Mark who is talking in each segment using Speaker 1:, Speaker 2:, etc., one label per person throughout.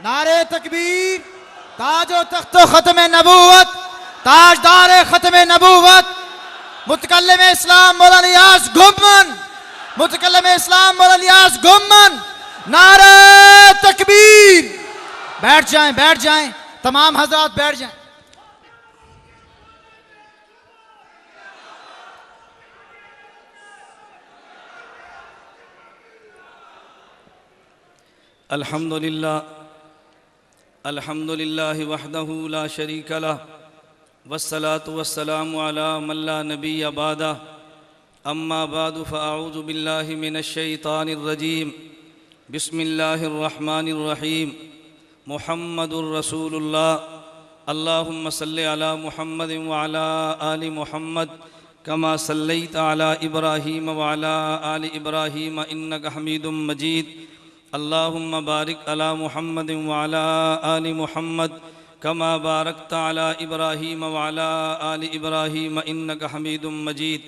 Speaker 1: नारे तकबीर। ताजो तख्तो खत्म नबूवत, ताजदार खत्म नबूवत, मुतकल्लिम इस्लाम मौलाना इलियास गुम्मन, मुतकल्लिम इस्लाम मौलाना इलियास गुम्मन। नारे तकबीर। बैठ जाएं, बैठ जाएं, तमाम हजरात बैठ जाएं।
Speaker 2: अल्हम्दुलिल्लाह वहदहु ला शरीक लह वस्सलातु वस्सलामु अला मन ला नबिय्य बअदा अम्मा बादु फ़अऊज़ु बिल्लाहि मिनश शैतानिर रजीम बिस्मिल्लाहिर रहमानिर रहीम मुहम्मदुर रसूलुल्लाह अल्लाहुम्मा सल्लि अला मुहम्मद व अला आलि मुहम्मद कमा सल्लैता अला इब्राहीम व अला आलि इब्राहीम इन्नका हमीदुम मजीद अल्लाहुम्मा बारिक अला मुहम्मद व अला आलि मुहम्मद कमा बारकता अला इब्राहीम व अला आलि इब्राहीम इन्नका हमीदुम मजीद।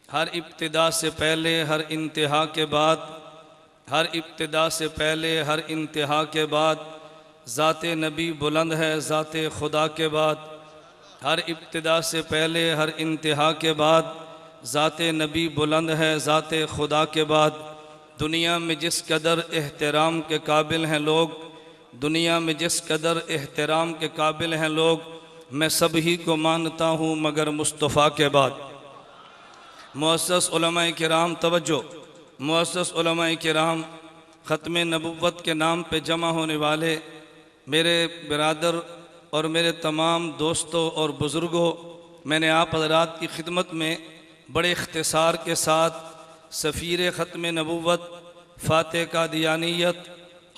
Speaker 2: हर इब्तिदा से पहले हर इंतहा के बाद, हर इब्तिदा से पहले हर इंतहा के बाद ज़ाते नबी बुलंद है ज़ाते खुदा के बाद। हर इब्तिदा से पहले हर इंतहा के बाद ज़ाते नबी बुलंद है ज़ाते खुदा के बाद। दुनिया में जिस कदर एहतराम के काबिल हैं लोग, दुनिया में जिस कदर एहतराम के काबिल हैं लोग, मैं सभी को मानता हूँ मगर मुस्तफ़ा के बाद। मुअस्सस उलमाए किराम तवज्जो, मुअस्सस उलमाए किराम, ख़त्म नबुव्वत के नाम पे जमा होने वाले मेरे बिरादर और मेरे तमाम दोस्तों और बुज़ुर्गों, मैंने आप हज़रात की खिदमत में बड़े इख्तिसार के साथ सफ़ीर ख़त्म नबुव्वत, फ़ातिह कादियानियत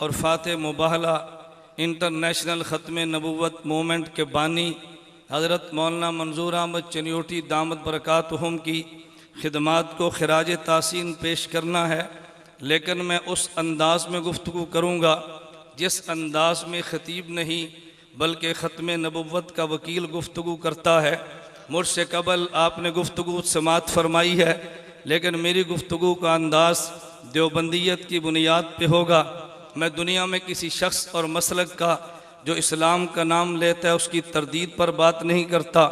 Speaker 2: और फ़ातिह मुबाहला इंटरनेशनल ख़त्म नबुव्वत मूवमेंट के बानी हज़रत मौलाना मंजूर अहमद चनियोटी दामद बरकातुहुम की खिदमात को खिराज तासीन पेश करना है। लेकिन मैं उस अंदाज़ में गुफ्तगू करूँगा जिस अंदाज़ में ख़तीब नहीं बल्कि ख़त्म नबुव्वत का वकील गुफ्तगू करता है। मुझसे कबल आपने गुफ्तगू समात फरमाई है, लेकिन मेरी गुफ्तगू का अंदाज़ देवबंदियत की बुनियाद पे होगा। मैं दुनिया में किसी शख्स और मसलक का जो इस्लाम का नाम लेता है उसकी तरदीद पर बात नहीं करता,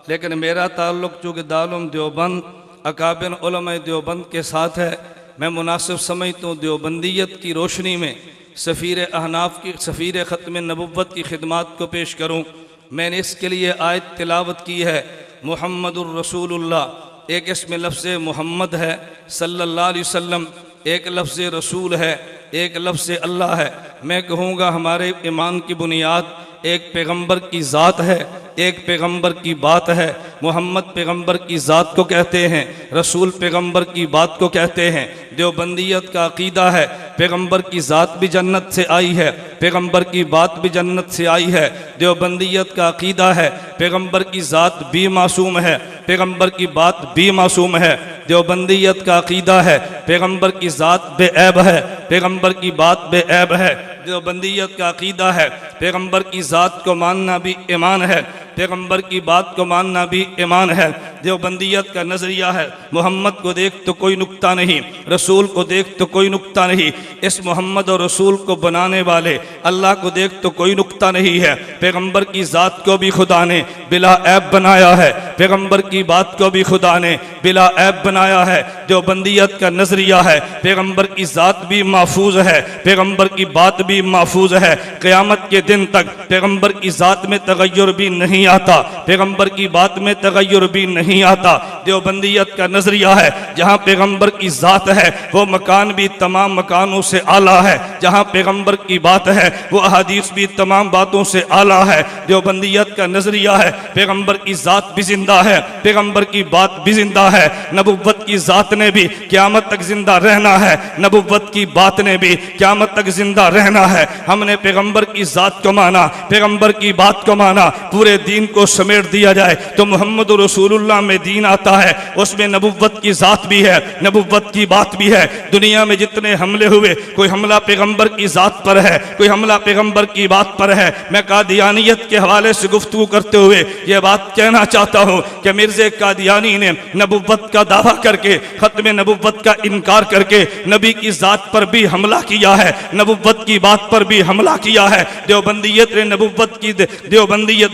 Speaker 2: लेकिन मेरा ताल्लुक़ चूँकि दारुल देवबंद अकाबिर उलमाए देवबंद के साथ है, मैं मुनासिब समझता हूँ देवबंदियत की रोशनी में सफ़ीर अहनाफ की सफ़ीर ख़त्म नबुव्वत की खिदमात को पेश करूँ। मैंने इसके लिए आयत तिलावत की है, मुहम्मदुर रसूलुल्लाह, एक इसमें लफ्ज़ मोहम्मद है सल्लल्लाहु अलैहि वसल्लम, एक लफ्ज़ रसूल है, एक लफ्ज़ अल्लाह है। मैं कहूँगा हमारे ईमान की बुनियाद एक पैगंबर की ज़ात है, एक पैगंबर की बात है। मोहम्मद पैगंबर की ज़ात को कहते हैं, रसूल पैगंबर की बात को कहते हैं। देवबंदियत का अक़ीदा है पैगंबर की ज़ात भी जन्नत से आई है, पैगंबर की बात भी जन्नत से आई है। देवबंदियत का अक़ीदा है पैगंबर की ज़ात भी मासूम है, पैगंबर की बात भी मासूम है। देवबंदियत का अक़ीदा है पैगंबर की ज़ात बेऐब है, पैगंबर की बात बेऐब है। देवबंदियत का अक़ीदा है पैगंबर की ज़ात को मानना भी ईमान है, पैगंबर की बात को मानना भी ईमान है। देवबंदियत का नज़रिया है मोहम्मद को देख तो कोई नुक्ता नहीं, रसूल को देख तो कोई नुक्ता नहीं। इस मोहम्मद और रसूल को बनाने वाले अल्लाह को देख तो कोई नुक्ता नहीं है। पैगंबर की ज़ात को भी खुदा ने बिला ऐब बनाया है, पैगंबर की बात को भी खुदा ने बिला ऐब बनाया है। देवबंदियत का नज़रिया है पैगंबर की ज़ात भी महफूज है, पैगंबर की बात भी महफूज है। क़यामत के दिन तक पैगंबर की ज़ात में तगय्युर भी नहीं आता, पैगंबर की बात में तगय्युर भी नहीं आता। देवबंदियत का नज़रिया है जहाँ पैगंबर की ज़ात है वो मकान भी तमाम मकानों से आला है, जहाँ पैगंबर की बात है वो अहादीस भी तमाम बातों से आला है। देवबंदियत का नज़रिया है पैगंबर की ज़ात भी जिंदा है, पैगंबर की बात भी जिंदा है। नबुव्वत की ज़ात ने भी क़यामत तक जिंदा रहना है, नबुव्वत की बात ने भी क़यामत तक जिंदा रहना है। हमने पैगंबर की ज़ात को माना, पैगंबर की बात को माना, पूरे दीन को समेट दिया जाए तो मोहम्मद रसूलुल्लाह में दीन आता है, उसमें नबुव्वत की ज़ात भी है, नबुव्वत की बात भी है। दुनिया में जितने हमले हुए, कोई हमला पैगंबर की ज़ात पर है, कोई हमला पैगंबर की बात पर है। मैं कादियानियत के हवाले से गुफ्तगू करते हुए ये बात कहना चाहता हूँ कि मिर्ज़ा कादियानी ने नबुव्वत का दावा करके, ख़त्म नबुव्वत का इनकार करके नबी की ज़ात पर भी हमला किया है, नबुव्वत की बात पर भी हमला किया है। देवबंदियत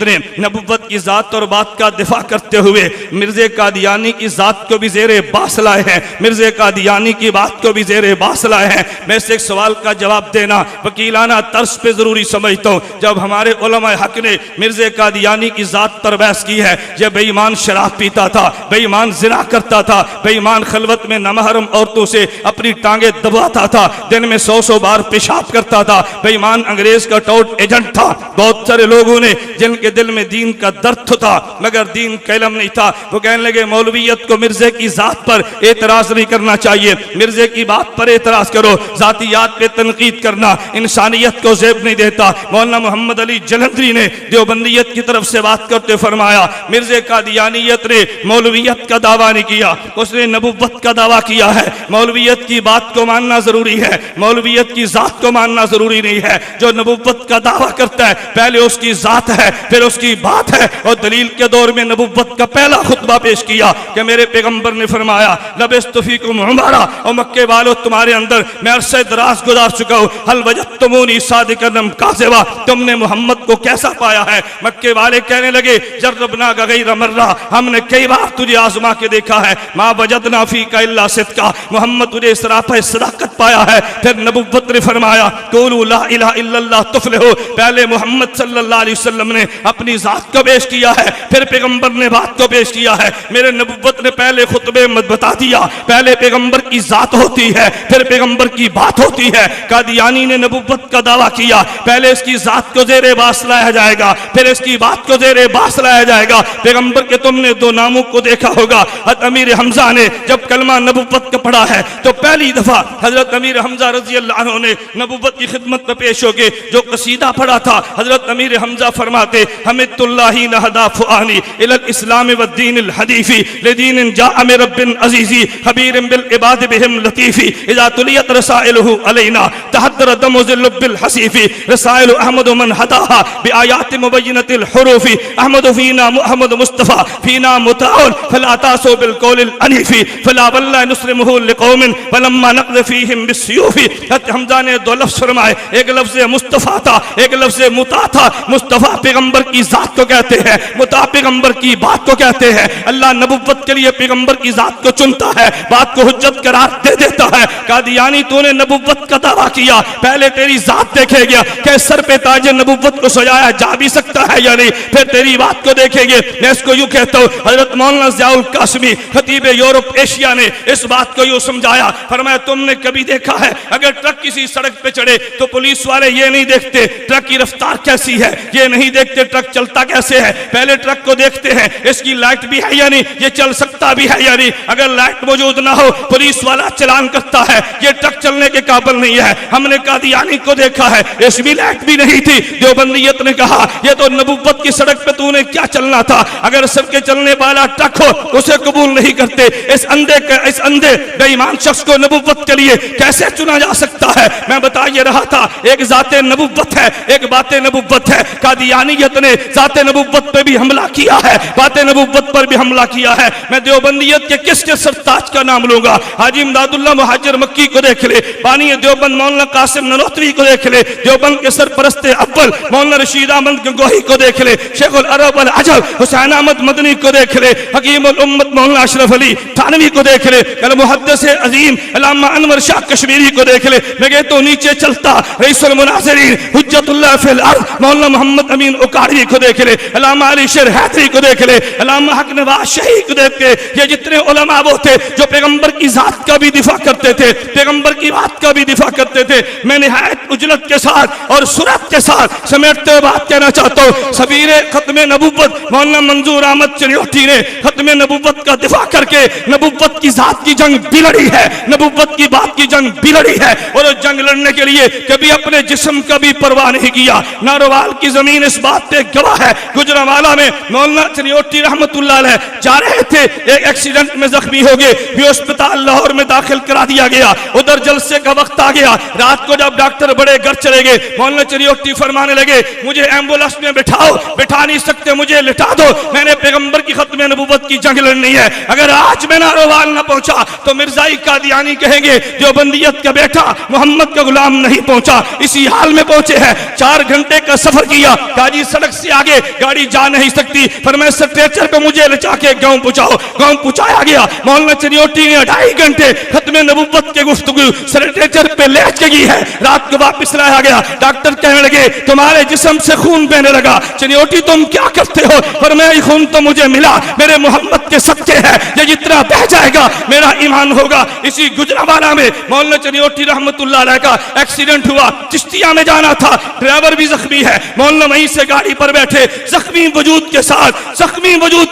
Speaker 2: ने नबुव्वत की ज़ात और बात का दिफा करते हुए मिर्ज़ा कादियानी की ज़ात को भी ज़ेरे बास लाए हैं, मिर्ज़ा कादियानी की बात को भी ज़ेरे बास लाए हैं। मैं इस एक सवाल का जवाब देना वकीलाना तर्ज पे ज़रूरी समझता हूँ। जब हमारे उलमाए हक ने मिर्ज़ा कादियानी की ज़ात पर बहस की है, जब बेईमान शराब पीता था, बेईमान ज़िना करता था, बेईमान खलवत में नामहरम औरतों से अपनी टांगे दबाता था, दिन में 100 बार पेशाब करता था, बेईमान अंग्रेज का टॉट एजेंट था। बहुत सारे लोगों ने जिनके दिल में दीन का दर्द था मगर दीन का इल्म नहीं था, वो कहने लगे मौलवियत को मिर्ज़ा की ज़ात पर एतराज नहीं करना चाहिए, मिर्ज़ा की बात पर एतराज करो, ज़ातियात पे तनकीद करना इंसानियत को ज़ेब नहीं देता। मौलाना मोहम्मद अली जलंधरी ने देवबंदियत की तरफ से बात करते फरमाया मिर्ज़ा कादियानियत ने मौलवियत का दावा नहीं किया, उसने नबुव्वत का दावा किया है। मौलवियत की बात को मानना ज़रूरी है, मौलवियत की ज़ात को मानना ज़रूरी नहीं है। जो नबुव्वत का दावा करता है पहले उसकी ज़ात है फिर उसकी बात है। और दलील के दौर में नबुव्वत का पहला खुतबा पेश किया कि मेरे पैगंबर ने फरमाया लबिस्तु फीकुम उमरा, और मक्के वालों तुम्हारे अंदर मैं अरसे दराज गुजार चुका हूँ, हल वजदतुमूनी सादिकन काज़िबा, तुमने मोहम्मद को कैसा पाया है? मक्के वाले कहने लगे जर्रबना गैर मर्रा, हमने कई बार तुझे आजमा के देखा है, मा वजदना फीका इल्ला सिद्का, मोहम्मद तुझे सराफा सदाकत पाया है। फिर नबुव्वत ने फरमाया कुलू ला इलाहा इल्लल्लाह तुफलिहू, पहले मोहम्मद सल्लल्लाहु अलैहि वसल्लम ने अपनी ज़ात को पेश किया है, फिर पैगंबर ने बात को पेश किया है। मेरे नबुव्वत ने पहले खुतबे में बता दिया पहले पैगंबर की ज़ात होती है फिर पैगंबर की बात होती है। कादियानी ने नबुव्वत का दावा किया पहले इसकी ज़ात को ज़ेरे बास लाया जाएगा फिर इसकी बात को ज़ेरे बास लाया जाएगा। पैगंबर के तुमने दो नामों को देखा होगा। हज़रत अमीर हमजा ने जब कलमा नबुव्वत का पढ़ा है तो पहली दफा हज़रत अमीर हमजा रज़ी अल्लाह अन्हु ने नबुव्वत की खिदमत में पेश होके जो कसीदा पढ़ा था, हज़रत अमीर हमजा फरमाते हमिदुल्लाही नहदा फुआनी इलल इस्लाम व दीनिल हदीफी लिदीनिन जाअ मिन रब्बिन अज़ीज़ी खबीरिन बिल इबाद बिहिम लतीफ़ी इज़ा तुलियत रसाइलुहु अलैना तहद्दर दमु ज़िल्लु बिल हसीफ़ी रसाइल अहमद मन हदाहा बिआयात मुबय्यनतिल हुरूफ़ी अहमद फीना मुहम्मद मुस्तफ़ा फीना मुताउन फला तासु बिल कौलिल अनीफ़ी फला वल्ला नुस्लिमुहु लिकौमिन वलम्मा नक़ज़ फीहिम बिस्सयूफ़ी। हमजा ने दो लफ्ज़ फरमाए, एक लफ्ज़ मुस्तफ़ा था, एक लफ्ज़ मुता था। मुस्तफ़ा पैगंबर की ज़ात को कहते हैं, मुता पैगंबर की बात को कहते हैं। अल्लाह नबुव्वत के लिए पैगंबर की ज़ात को चुनता है, बात को हुज्जत करार दे देता है। कादियानी तूने नबुव्वत का दावा किया, पहले तेरी ज़ात देखेगा कि सर पे ताज नबुव्वत को सजाया जा भी सकता है या नहीं, फिर तेरी बात को देखेंगे। मैं इसको यूँ कहता हूँ, हज़रत मौलाना ज़ियाउल कासिमी खतीब यूरोप एशिया ने इस बात को यूँ समझाया, फरमाया तुमने कभी देखा है अगर ट्रक किसी सड़क पे चढ़े तो पुलिस वाले ये नहीं देखते ट्रक की रफ्तार कैसी है, ये नहीं देखते ट्रक चलता कैसे है, पहले ट्रक को देखते हैं इसकी लाइट भी है या नहीं, ये चल सकता भी है या नहीं। अगर लाइट मौजूद ना हो पुलिस वाला चलान करता है, ये ट्रक चलने के काबिल नहीं है। हमने कादियानी को देखा है, इसमें लाइट भी नहीं थी। देवबंदियत ने कहा ये तो नबुव्वत की सड़क पे तूने क्या चलना था, अगर सर के चलने वाला ट्रक हो उसे कबूल नहीं करते। इस अंधे बेईमान शख्स को नबुव्वत के लिए कैसे चुना जा सकता है? मैं बता ये रहा था एक ज़ाते नबुव्वत है, एक बाते नबुव्वत है। कादियानियत ने ज़ाते नबुव्वत पे भी हमला किया है, बाते नबुव्वत पर भी हमला किया है। मैं देवबंदियत के किसके सरताज का नाम लूंगा? हाजी इमदादुल्लाह मुहाजिर मक्की को देख ले, बानी देवबंद मौलाना कासिम ननोतवी को देख ले, देवबंद के सरपरस्त अव्वल मौलाना रशीद अहमद गंगोही को देख ले, शेखुल अरब अल अजब हुसैन अहमद मदनी को देख ले, हकीमुल उम्मत मौलाना अशरफ अली थानवी को देख ले, कल मुहद्दिस अजीम अल्लामा अनवर शाह कश्मीरी को देख ले। लगे तो नीचे चलता रईसुल मुनाज़िरीन हुज्जतुल्लाह फिल अर्ज़ मौलाना मोहम्मद अमीन उकाड़ी को देख ले, अल्लामा अली शेर हैदरी को देख ले, अल्लामा हक नवाज शही को देख के, ये जितने उलमा वो थे जो पैगंबर की ज़ात का भी दिफा करते थे, पैगंबर की बात का भी दिफा करते थे। मैं निहायत उजलत के साथ और सुरत के साथ समेटते हुए बात कहना चाहता हूँ, सबीरे खत्म नबुव्वत मौलाना मंजूर अहमद चरियोटी ने खत्म नबुव्वत का दिफा करके नबुव्वत की ज़ात की जंग भी लड़ी है, नबुव्वत की बात की जंग भी लड़ी है। और उस जंग लड़ने के लिए कभी अपने जिस्म का भी परवाह नहीं किया। नारोवाल की जमीन इस बात पे गवाह है गुजरांवाला में मौलाना चनियोटी रहमतुल्लाह अलैह जा रहे थे, एक एक्सीडेंट में जख्मी हो गए, भी अस्पताल लाहौर में दाखिल करा दिया गया। उधर जलसे का वक्त आ गया, रात को जब डॉक्टर बड़े घर चले गए, मौलाना चनियोटी फरमाने लगे मुझे एम्बुलेंस में बिठाओ, बिठा नहीं सकते मुझे लिटा दो, मैंने पैगंबर की खत्म नबूवत की जंग लड़नी है। अगर आज मैं नारोवाल ना पहुंचा तो मिर्जाई कादियानी कहेंगे देवबंदियत का बेटा मोहम्मद का गुलाम नहीं पहुंचा। इसी हाल में पहुंचे हैं, 4 घंटे का सफर किया, काजी सड़क से आगे गाड़ी जा नहीं सकती, पर मैं स्ट्रेचर पे मुझे लेचा के गांव पहुंचाओ, गांव पहुंचाया गया। मौलाना चनियोटी ने 2.5 घंटे खत्म नबूवत के गुफ्तगू स्ट्रेचर पे ले चुकी है। रात को वापस लाया गया, डॉक्टर कहने लगे तुम्हारे जिस्म से खून बहने लगा, चनियोटी तुम क्या करते हो? पर मैं खून तो मुझे मिला, मेरे मोहम्मद के सच्चे है, ये जितना बह जाएगा मेरा ईमान होगा। इसी गुजरांवाला में मौलाना चनियोटी रहमतुल्लाह अलैह का एक्सीडेंट हुआ, चिश्तिया में जाना था, ड्राइवर भी जख्मी है, मौलाना वहीं से गाड़ी पर बैठे जख्मी वजूद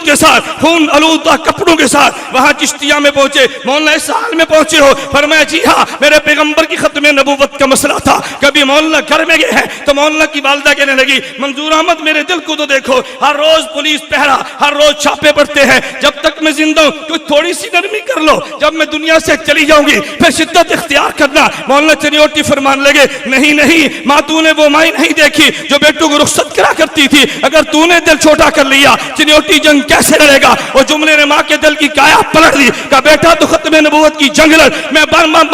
Speaker 2: के साथ खून आलूदा कपड़ों के साथ वहां चिश्तिया में पहुंचे। मौलाना इस हाल में पहुंचे हो? फरमाया जी हाँ, मेरे पैगंबर की खत्म नबूवत का मसला था। कभी मौलाना घर में गए हैं तो मौलाना की वालिदा कहने लगी मंजूर अहमद मेरे दिल को तो देखो, हर रोज पुलिस पहरा, हर रोज छापे पड़ते हैं, जब तक मैं जिंदा हूं कोई थोड़ी सी नरमी कर लो, जब मैं दुनिया से चली जाऊंगी फिर शिद्दत इख्तियार करना। मौलाना चनियोटी फरमान लगे नहीं नहीं माँ, तूने वो माई नहीं देखी जो बेटों को रुखसत करा करती थी, अगर तूने दिल छोटा कर लिया चनियोटी जंग कैसे लड़ेगा? वो जुमले ने माँ के दिल की काया पलट दी, का बेटा तो खत्म नबूवत की जंग लड़, मैं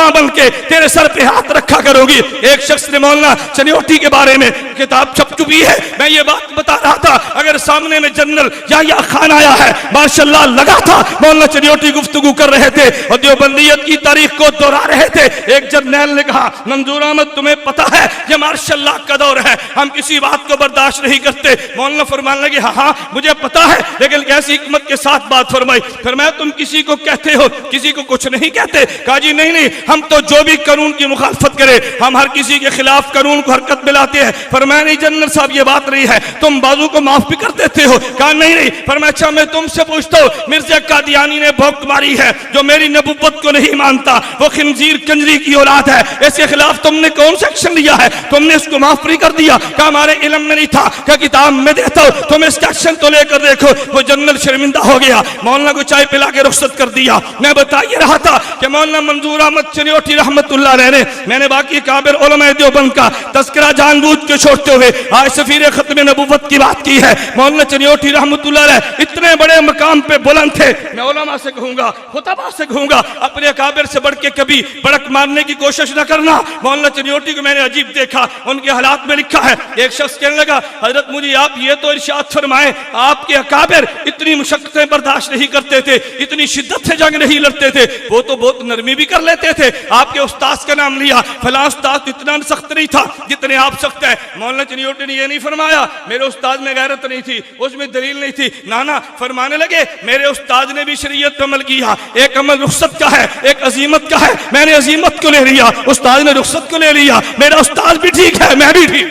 Speaker 2: बन के तेरे सर पे हाथ रखा करूंगी। एक शख्स ने मौलाना चनियोटी के बारे में किताब छप चुकी है, मैं ये बात बता रहा था, अगर सामने में जनरल या खान आया है माशाल्लाह लगा था मौलाना चनियोटी गुफ्तगू कर रहे थे और देवबंदियत की तारीख को दोहरा रहे थे। एक जर्नैल ने कहा मंजूर अहमद तुम्हें पता है ये मार्शल का दौर है, हम किसी बात को बर्दाश्त नहीं करते। मौलाना फरमान लगे हाँ मुझे पता है, लेकिन कैसी हिकमत के साथ बात फरमाई। फरमाया तुम किसी को कहते हो, किसी को कुछ नहीं कहते? कहा जी नहीं, हम तो जो भी कानून की मुखालफत करे हम हर किसी के खिलाफ कानून को हरकत में लाते हैं। फरमाया नहीं जनरल साहब ये बात नहीं है, तुम बाजू को माफ भी कर देते हो? कहा नहीं। फरमाया अच्छा मैं तुमसे पूछता हूँ, मिर्जा कादियानी ने भौंक मारी है, जो मेरी नबूवत को नहीं मानता वो खिंजीर कंजरी की औलाद है, इसके खिलाफ तुमने कौन सा एक्शन लिया है? तुमने इसको माफ भी कर दिया? कहा हमारे इल्म में नहीं था, क्या किताब में देता हूँ, तुम इसका एक्शन तो लेकर देखो। वो जनरल शर्मिंदा हो गया, मौलाना को चाय पिला के रुखसत कर दिया। मैं बता ये रहा था कि मौलाना मंजूर अहमद चनियोटी रहमतुल्लाह अलैह ने, मैंने बाकी काबिर उलमा देवबंद का तज़किरा जानबूझ के छोड़ते हुए आज सफीर खत्म नबूवत की बात की है। मौलाना चनियोटी रहमतुल्लाह अलैह इतने बड़े मकाम पे बुलंद थे, मैं उलमा से कहूंगा, खुतबा से कहूंगा, अपने काबिर से बढ़ के कभी बड़क मारने की कोशिश न करना। मौलाना चनियोटी को मैंने अजीब देखा, उनके हालात में लिखा है, एक शख्स कहने लगा हजरत मुझे आप ये तो इरशाद फरमाएं, आपके अकाबिर इतनी मुशक्कतें बर्दाश्त नहीं करते थे, इतनी शिद्दत से जंग नहीं लड़ते थे, वो तो बहुत नरमी भी कर लेते थे। आपके उस्ताद का नाम लिया, फलां उस्ताद इतना सख्त नहीं था जितने आप सख्त हैं। मौलाना चनियोटी ने ये नहीं फरमाया मेरे उस्ताद में गैरत नहीं थी, उसमें दलील नहीं थी, नाना फरमाने लगे मेरे उस्ताद ने भी शरीयत पे अमल किया, एक अमल रुखसत का है, एक अजीमत का है, मैंने अजीमत को ले लिया, उस्ताद ने रुखसत को ले लिया, मेरा उस्ताद भी ठीक है मैं भी ठीक।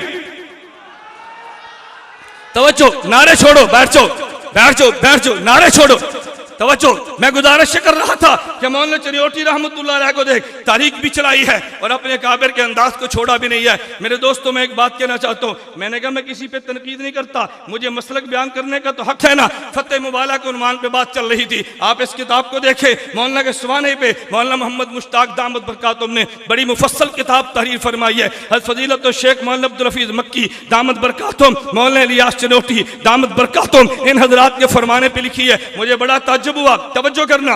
Speaker 2: तवज्जो, नारे छोड़ो, बैठ जाओ, नारे छोड़ो, तवज्जो। मैं गुजारिश कर रहा था कि मौलाना चनियोटी रहमतुल्लाह अलैह को देख तारीख भी चलाई है और अपने काबिर के अंदाज को छोड़ा भी नहीं है। मेरे दोस्तों मैं एक बात कहना चाहता हूँ, मैंने कहा मैं किसी पे तनकीद नहीं करता, मुझे मसलक बयान करने का तो हक है ना। फतेह मुबाला के उन्वान पे बात चल रही थी, आप इस किताब को देखें, मौलाना के सवाने पे मौलाना मोहम्मद मुश्ताक दामद बरकातुम ने बड़ी मुफस्सल किताब तहरीर फरमाई है। हज़रत फजीलत शेख मौलाना अब्दुल हफीज मक्की दामद बरकातुम, मौलाना इलियास चनियोटी दामद बरकातुम, इन हजरात के फरमाने पे लिखी है। मुझे बड़ा ताज्जुब हुआ, तवज्जो करना,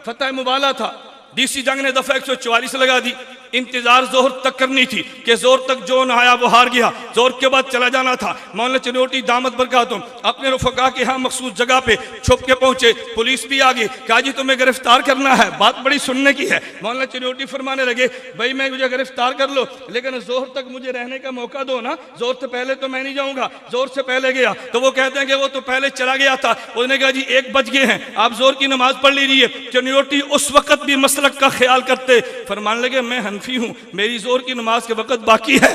Speaker 2: फतेह मुबाला था, डीसी जंग ने दफा 144 लगा दी, इंतजार जोहर तक करनी थी कि जोर तक जो न आया वो हार गया, जोर के बाद चला जाना था। मौलाना चनियोटी दामद बरकातुम अपने रफ़क़ा के यहाँ मखसूस जगह पे छुप के पहुंचे, पुलिस भी आ गई, कहा जी तुम्हें गिरफ्तार करना है, बात बड़ी सुनने की है। मौलाना चनियोटी फरमाने लगे भाई मैं मुझे गिरफ्तार कर लो, लेकिन जोर तक मुझे रहने का मौका दो ना, जोर से पहले तो मैं नहीं जाऊंगा, जोर से पहले गया तो वो कहते हैं कि वो तो पहले चला गया था। उसने कहा जी 1 बज गए हैं, आप जोर की नमाज पढ़ लीजिए। चनियोटी उस वक्त भी मसलक का ख्याल करते, फरमान लगे मैं हूं, मेरी जोर की नमाज के वक्त बाकी है।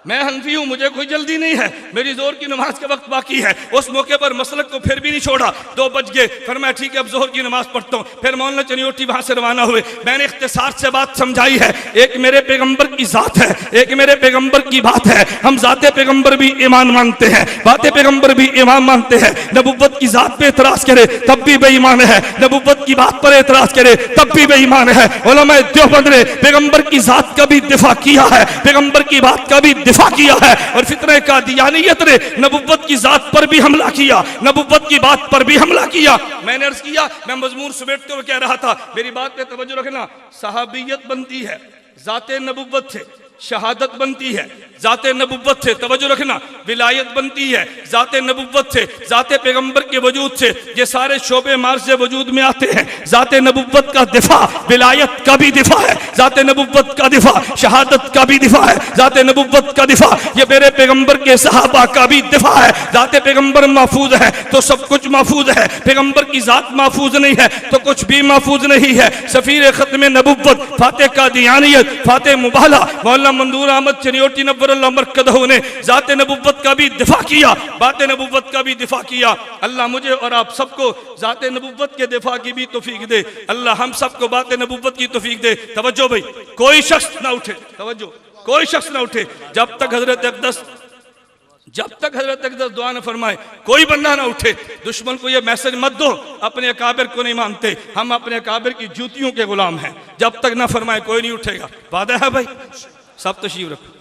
Speaker 2: मैं हनफी हूँ, मुझे कोई जल्दी नहीं है, मेरी जोर की नमाज का वक्त बाकी है। उस मौके पर मसलक को फिर भी नहीं छोड़ा। 2 बज गए, फिर मैं ठीक है अब जोहर की नमाज पढ़ता हूँ। फिर मौलाना चनियोटी वहां से रवाना हुए। मैंने इख्तिसार से बात समझाई है। एक मेरे पैगंबर की जात है, एक मेरे पैगंबर की बात है। हम जाते पैगंबर भी ईमान मानते हैं, बातें पैगंबर भी ईमान मानते हैं। नबुव्वत की जात पे एतराज करे तब भी बेईमान है, नबुव्वत की बात पर एतराज करे तब भी बेईमान है। उलमा देवबंद ने पैगंबर की जात का भी दिफा किया है, पैगंबर की बात का भी दिफा किया है। और फितने का दियानियत ने नबुव्वत की जात पर भी हमला किया, नबुव्वत की बात पर भी हमला किया। मैंने अर्ज किया, मैं मजमूर समेटते हुए कह रहा था, मेरी बात पे तवज्जो रखना। सहाबियत बनती है जाते नबुव्वत से, शहादत बनती है जाते नबुव्वत से, तवज्जो रखना। विलायत बनती है जाते नबुव्वत से, जाते पैगंबर के वजूद से। ये सारे शोबे मार्ज वजूद में आते हैं। जाते नबुव्वत का दिफा विलायत का भी दिफा है, जाते नबुव्वत का दिफा शहादत का भी दिफा है, जाते नबुव्वत का दिफा ये मेरे पैगंबर के सहाबा का भी दिफा है। जाते पैगंबर महफूज है तो सब कुछ महफूज है, पैगंबर की जात महफूज नहीं है तो कुछ भी महफूज नहीं है। सफीर खत्म नबुव्वत फाते का दियानियत फाते मुबाला मौलाना मंदूर अहमद चनियोटी नव्वरल्लाह मरकदहू ने जाते नबुव्वत का भी दिफा किया, बातें नबुव्वत का भी दिफा किया। अल्लाह मुझे और आप सबको जाते नबुव्वत के दिफा की भी तौफीक दे। अल्लाह हम सबको बातें नबुव्वत की तौफीक दे। तवज्जो भाई, कोई शख्स ना उठे, तवज्जो, कोई शख्स ना उठे जब तक हजरत अक़दस दुआ न फरमाए, कोई बंदा ना उठे। दुश्मन को ये मैसेज मत दो अपने अकाबिर को नहीं मानते, हम अपने अकाबिर की जूतियों के गुलाम हैं। जब तक ना फरमाए कोई नहीं उठेगा। वादा है भाई, सब तशरीफ रखो।